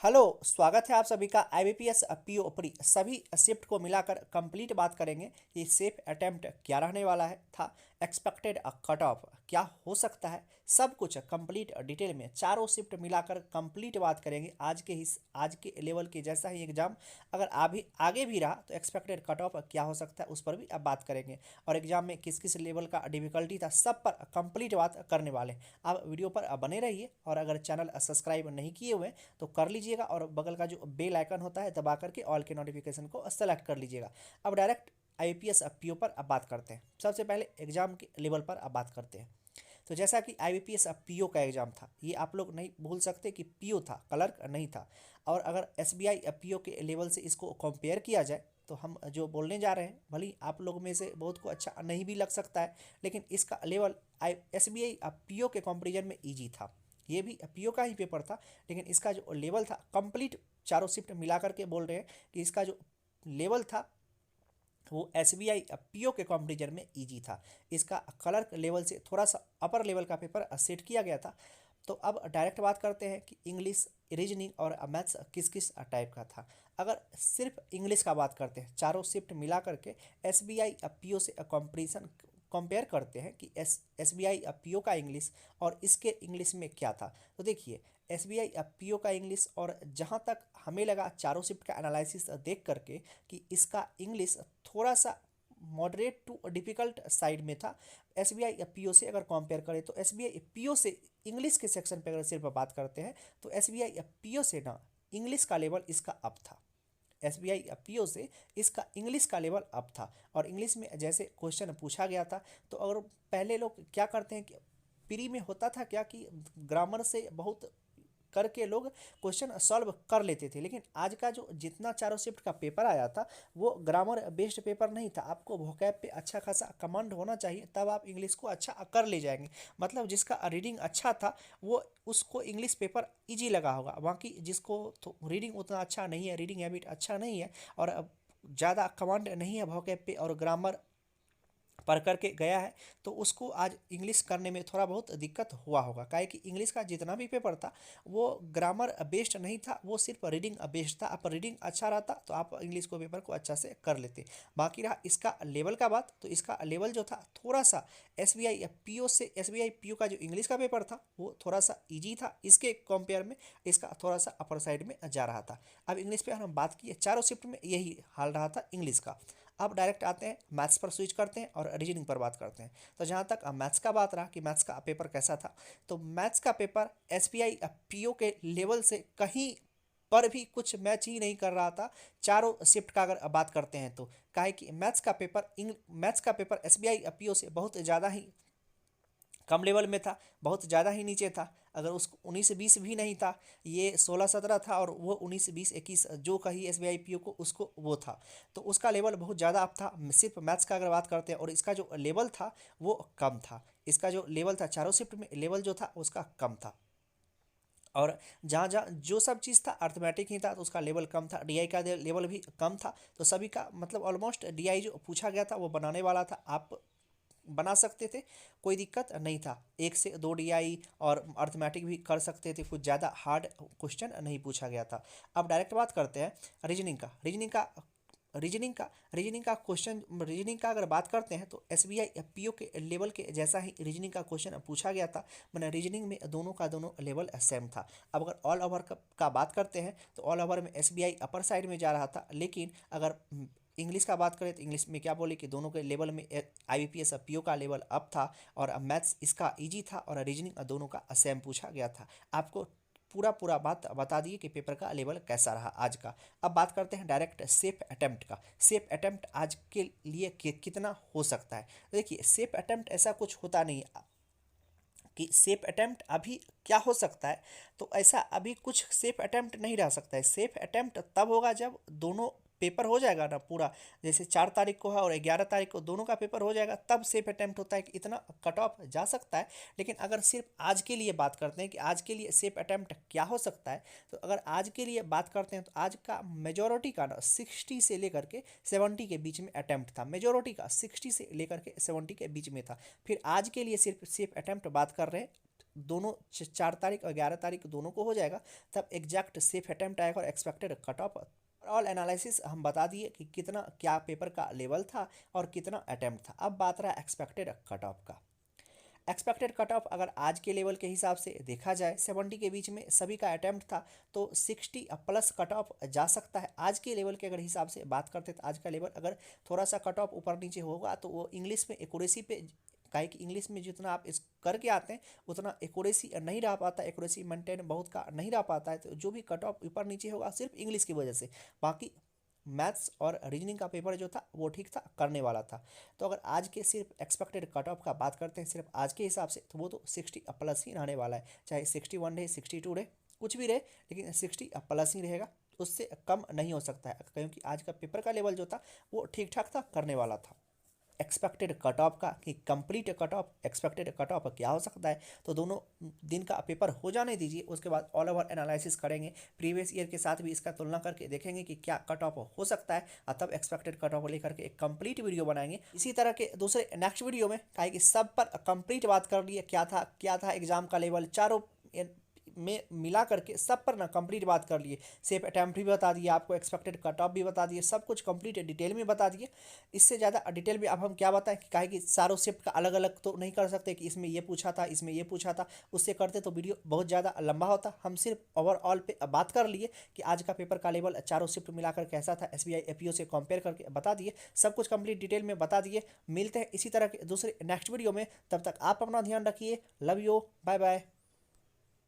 Hello, स्वागत है आप सभी का IBPS पीओ प्री सभी शिफ्ट को मिलाकर कंप्लीट बात करेंगे कि सेफ अटेम्प्ट क्या रहने वाला है था, एक्सपेक्टेड कट ऑफ क्या हो सकता है, सब कुछ कंप्लीट डिटेल में चारों शिफ्ट मिलाकर कंप्लीट बात करेंगे। आज के लेवल के जैसा ही एग्जाम अगर अभी आगे भी रहा तो एक्सपेक्टेड कट ऑफ क्या हो सकता है उस पर भी अब बात करेंगे, और एग्जाम में किस किस लेवल का डिफिकल्टी था सब पर कंप्लीट बात करने वाले हैं। आप वीडियो पर बने रहिए, और अगर चैनल सब्सक्राइब नहीं किए हुए तो कर लीजिएगा, और बगल का जो बेल आइकन होता है दबा करके ऑल के नोटिफिकेशन को सेलेक्ट कर लीजिएगा। अब डायरेक्ट IBPS पीओ पर अब बात करते हैं। सबसे पहले एग्जाम के लेवल पर अब बात करते हैं। तो जैसा कि IBPS पीओ का एग्जाम था, ये आप लोग नहीं भूल सकते कि पीओ था, क्लर्क नहीं था। और अगर SBI पीओ के लेवल से इसको कंपेयर किया जाए तो हम जो बोलने जा रहे हैं, भले ही आप लोग में से बहुत को अच्छा नहीं भी लग सकता है, लेकिन इसका लेवल SBI पीओ के कंपेरिजन में ईजी था। ये भी पीओ का ही पेपर था, लेकिन इसका जो लेवल था कंप्लीट चारों शिफ्ट मिला करके बोल रहे हैं कि इसका जो लेवल था वो SBI पीओ के कंपेरिजन में ईजी था। इसका क्लर्क लेवल से थोड़ा सा अपर लेवल का पेपर सेट किया गया था। तो अब डायरेक्ट बात करते हैं कि इंग्लिश, रीजनिंग और मैथ्स किस किस टाइप का था। अगर सिर्फ इंग्लिश का बात करते हैं, चारों शिफ्ट मिला करके SBI पीओ से कंपेरिजन कंपेयर करते हैं कि SBI पीओ का इंग्लिश और इसके इंग्लिश में क्या था। तो देखिए, SBI पीओ का इंग्लिश, और जहाँ तक हमें लगा चारों शिफ्ट का एनालिसिस देख करके कि इसका इंग्लिश थोड़ा सा मॉडरेट टू डिफ़िकल्ट साइड में था। SBI पीओ से अगर कंपेयर करें तो SBI पीओ से इंग्लिश के सेक्शन पे अगर सिर्फ बात करते हैं तो SBI पीओ से ना इंग्लिश का लेवल इसका अप था। SBI पीओ से इसका इंग्लिश का लेवल अप था। और इंग्लिश में जैसे क्वेश्चन पूछा गया था, तो अगर पहले लोग क्या करते हैं कि प्री में होता था क्या कि ग्रामर से बहुत करके लोग क्वेश्चन सॉल्व कर लेते थे, लेकिन आज का जो जितना चारों शिफ्ट का पेपर आया था वो ग्रामर बेस्ड पेपर नहीं था। आपको वोकैब पे अच्छा खासा कमांड होना चाहिए, तब आप इंग्लिश को अच्छा कर ले जाएंगे। मतलब जिसका रीडिंग अच्छा था वो उसको इंग्लिश पेपर इजी लगा होगा, बाकी जिसको तो रीडिंग उतना अच्छा नहीं है, रीडिंग हैबिट अच्छा नहीं है, और ज़्यादा कमांड नहीं है वोकैब पे और ग्रामर पढ़ करके गया है, तो उसको आज इंग्लिश करने में थोड़ा बहुत दिक्कत हुआ होगा। काहे कि इंग्लिश का जितना भी पेपर था वो ग्रामर बेस्ड नहीं था, वो सिर्फ रीडिंग बेस्ड था। आप रीडिंग अच्छा रहता तो आप इंग्लिश को पेपर को अच्छा से कर लेते। बाकी रहा इसका लेवल का बात, तो इसका लेवल जो था थोड़ा सा SBI पीओ से, SBI पीओ का जो इंग्लिश का पेपर था वो थोड़ा सा ईजी था, इसके कंपेयर में इसका थोड़ा सा अपर साइड में जा रहा था। अब इंग्लिश पे हम बात किए, चारों शिफ्ट में यही हाल रहा था इंग्लिश का। अब डायरेक्ट आते हैं मैथ्स पर स्विच करते हैं और रीजनिंग पर बात करते हैं। तो जहाँ तक मैथ्स का बात रहा कि मैथ्स का पेपर कैसा था, तो मैथ्स का पेपर SBI पीओ के लेवल से कहीं पर भी कुछ मैच ही नहीं कर रहा था। चारों शिफ्ट का अगर बात करते हैं तो काहे कि मैथ्स का पेपर SBI पीओ से बहुत ज़्यादा ही कम लेवल में था, बहुत ज़्यादा ही नीचे था। अगर उसको 19-20 भी नहीं था, ये 16-17 था, और वो 19-20-21 जो कही SBI पीओ को उसको वो था। तो उसका लेवल बहुत ज़्यादा अप था। सिर्फ मैथ्स का अगर बात करते हैं, और इसका जो लेवल था वो कम था। इसका जो लेवल था चारों शिफ्ट में लेवल जो था उसका कम था। और जहाँ जहाँ जो सब चीज़ था अर्थमेटिक ही था तो उसका लेवल कम था, DI का लेवल भी कम था। तो सभी का मतलब ऑलमोस्ट DI जो पूछा गया था वो बनाने वाला था, आप बना सकते थे, कोई दिक्कत नहीं था। 1 से 2 DI और अर्थमेटिक भी कर सकते थे, कुछ ज़्यादा हार्ड क्वेश्चन नहीं पूछा गया था। अब डायरेक्ट बात करते हैं रीजनिंग का अगर बात करते हैं तो SBI पीओ के लेवल के जैसा ही रीजनिंग का क्वेश्चन पूछा गया था। मैंने रीजनिंग में दोनों का दोनों लेवल सेम था। अब अगर ऑल ओवर का बात करते हैं तो ऑल ओवर में SBI अपर साइड में जा रहा था, लेकिन अगर इंग्लिश का बात करें तो इंग्लिश में क्या बोले कि दोनों के लेवल में IBPS पीओ का लेवल अप था, और मैथ्स इसका इजी था, और रीजनिंग दोनों का सेम पूछा गया था। आपको पूरा बात बता दिए कि पेपर का लेवल कैसा रहा आज का। अब बात करते हैं डायरेक्ट सेफ अटेम्प्ट का। सेफ अटेम्प्ट आज के लिए कितना हो सकता है। देखिए, सेफ अटेम्प्ट ऐसा कुछ होता नहीं है कि सेफ अटेम्प्ट अभी क्या हो सकता है, तो ऐसा अभी कुछ सेफ अटेम्प्ट नहीं रह सकता है। सेफ अटेम्प्ट तब होगा जब दोनों पेपर हो जाएगा ना पूरा, जैसे 4 तारीख को है और 11 तारीख को दोनों का पेपर हो जाएगा, तब सेफ अटेम्प्ट होता है कि इतना कट ऑफ जा सकता है। लेकिन अगर सिर्फ आज के लिए बात करते हैं कि आज के लिए सेफ अटेम्प्ट क्या हो सकता है, तो अगर आज के लिए बात करते हैं तो आज का मेजोरिटी का ना 60 से लेकर के 70 के बीच में अटेम्प्ट था। मेजोरिटी का 60 से लेकर के 70 के बीच में था। फिर आज के लिए सिर्फ सेफ अटेम्प्ट बात कर रहे हैं दोनों 4 तारीख और 11 तारीख दोनों को हो जाएगा, तब एग्जैक्ट सेफ अटेम्प्ट आएगा और expected cut off. All analysis हम बता दिए कि कितना क्या पेपर का लेवल था और कितना अटेम्प्ट था। अब बात रहा एक्सपेक्टेड कट ऑफ का। एक्सपेक्टेड कट ऑफ अगर आज के लेवल के हिसाब से देखा जाए 70 के बीच में सभी का अटेम्प्ट था, तो 60 प्लस कट ऑफ जा सकता है। आज के लेवल के अगर हिसाब से बात करते तो आज का लेवल अगर थोड़ा सा कट ऑफ ऊपर नीचे होगा तो वो इंग्लिश में एक्यूरेसी पे, काहे कि इंग्लिश में जितना आप इस करके आते हैं उतना एक्यूरेसी नहीं रह पाता, एक्यूरेसी मेंटेन बहुत का नहीं रह पाता है। तो जो भी कट ऑफ ऊपर नीचे होगा सिर्फ इंग्लिश की वजह से, बाकी मैथ्स और रीजनिंग का पेपर जो था वो ठीक था, करने वाला था। तो अगर आज के सिर्फ एक्सपेक्टेड कट ऑफ का बात करते हैं सिर्फ आज के हिसाब से, तो वो तो 60 प्लस ही रहने वाला है। चाहे 61 रहे, 62 रहे, कुछ भी रहे, लेकिन 60 प्लस ही रहेगा, उससे कम नहीं हो सकता है, क्योंकि आज का पेपर का लेवल जो था वो ठीक ठाक था, करने वाला था। एक्सपेक्टेड कट ऑफ का कि complete cut off expected cut off क्या हो सकता है, तो दोनों दिन का पेपर हो जाने दीजिए, उसके बाद ऑल ओवर एनालिसिस करेंगे, प्रीवियस ईयर के साथ भी इसका तुलना करके देखेंगे कि क्या कट ऑफ हो सकता है, और तब एक्सपेक्टेड कट ऑफ लेकर के एक कंप्लीट वीडियो बनाएंगे। इसी तरह के दूसरे नेक्स्ट वीडियो में काहे कि सब पर कंप्लीट बात कर लिए, क्या था एग्जाम का लेवल, चारों में मिला करके सब पर ना कंप्लीट बात कर लिए। सेफ अटैम्प्ट भी बता दिए आपको, एक्सपेक्टेड कट ऑफ भी बता दिए, सब कुछ कंप्लीट डिटेल में बता दिए। इससे ज़्यादा डिटेल में अब हम क्या बताएं कि काहे कि सारों शिफ्ट का अलग अलग तो नहीं कर सकते कि इसमें ये पूछा था, इसमें ये पूछा था, उससे करते तो वीडियो बहुत ज़्यादा लंबा होता। हम सिर्फ ओवरऑल पे बात कर लिए कि आज का पेपर का लेवल चारों शिफ्ट मिलाकर कैसा था, SBI APO से कंपेयर करके बता दिए, सब कुछ कंप्लीट डिटेल में बता दिए। मिलते हैं इसी तरह के दूसरे नेक्स्ट वीडियो में, तब तक आप अपना ध्यान रखिए। Love you, bye bye.